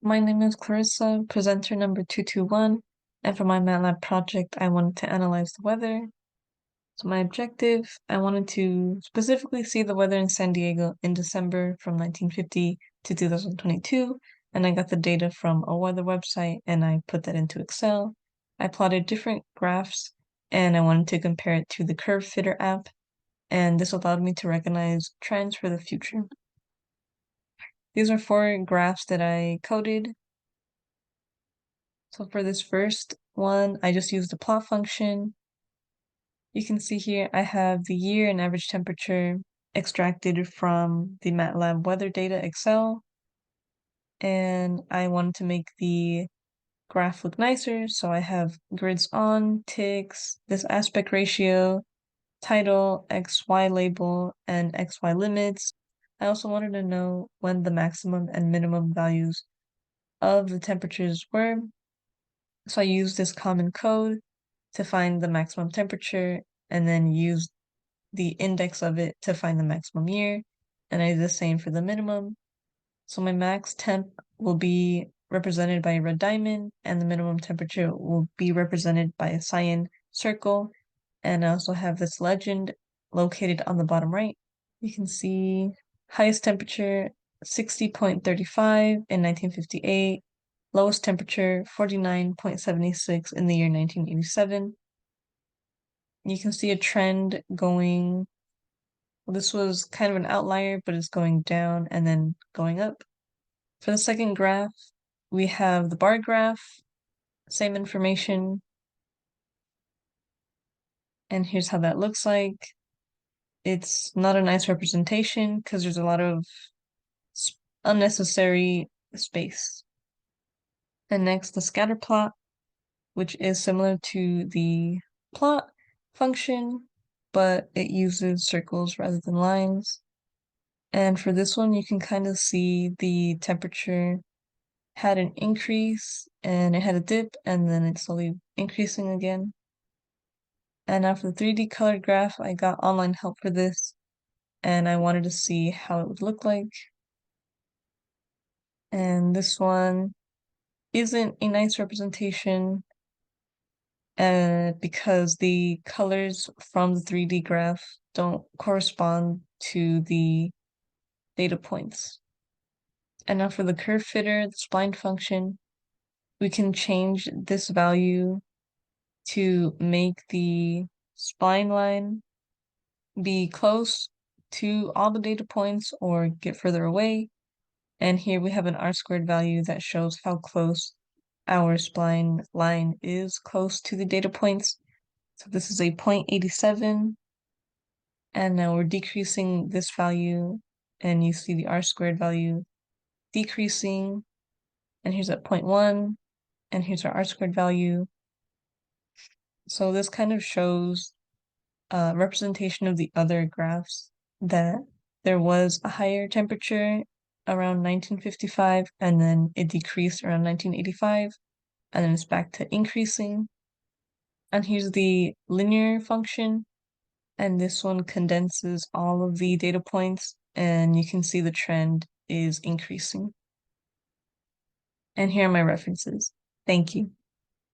My name is Clarissa, presenter number 221, and for my MATLAB project, I wanted to analyze the weather. So my objective, I wanted to specifically see the weather in San Diego in December from 1950 to 2022, and I got the data from a weather website and I put that into Excel. I plotted different graphs and I wanted to compare it to the Curve Fitter app, and this allowed me to recognize trends for the future. These are 4 graphs that I coded. So for this first one, I just used the plot function. You can see here I have the year and average temperature extracted from the MATLAB weather data Excel. And I wanted to make the graph look nicer, so I have grids on, ticks, this aspect ratio, title, XY label, and XY limits. I also wanted to know when the maximum and minimum values of the temperatures were. So I used this common code to find the maximum temperature and then use the index of it to find the maximum year. And I did the same for the minimum. So my max temp will be represented by a red diamond and the minimum temperature will be represented by a cyan circle. And I also have this legend located on the bottom right. You can see highest temperature 60.35 in 1958, lowest temperature 49.76 in the year 1987. You can see a trend going, well, this was kind of an outlier, but it's going down and then going up. For the second graph, we have the bar graph, same information. And here's how that looks like. It's not a nice representation because there's a lot of unnecessary space. And next, the scatter plot, which is similar to the plot function, but it uses circles rather than lines. And for this one, you can kind of see the temperature had an increase and it had a dip and then it's slowly increasing again. And now for the 3D colored graph, I got online help for this and I wanted to see how it would look like. And this one isn't a nice representation because the colors from the 3D graph don't correspond to the data points. And now for the curve fitter, the spline function, we can change this value to make the spline line be close to all the data points or get further away. And here we have an R-squared value that shows how close our spline line is close to the data points. So this is a 0.87. And now we're decreasing this value and you see the R-squared value decreasing. And here's at 0.1 and here's our R-squared value. So this kind of shows representation of the other graphs that there was a higher temperature around 1955 and then it decreased around 1985 and then it's back to increasing. And here's the linear function, and this one condenses all of the data points and you can see the trend is increasing. And here are my references. Thank you.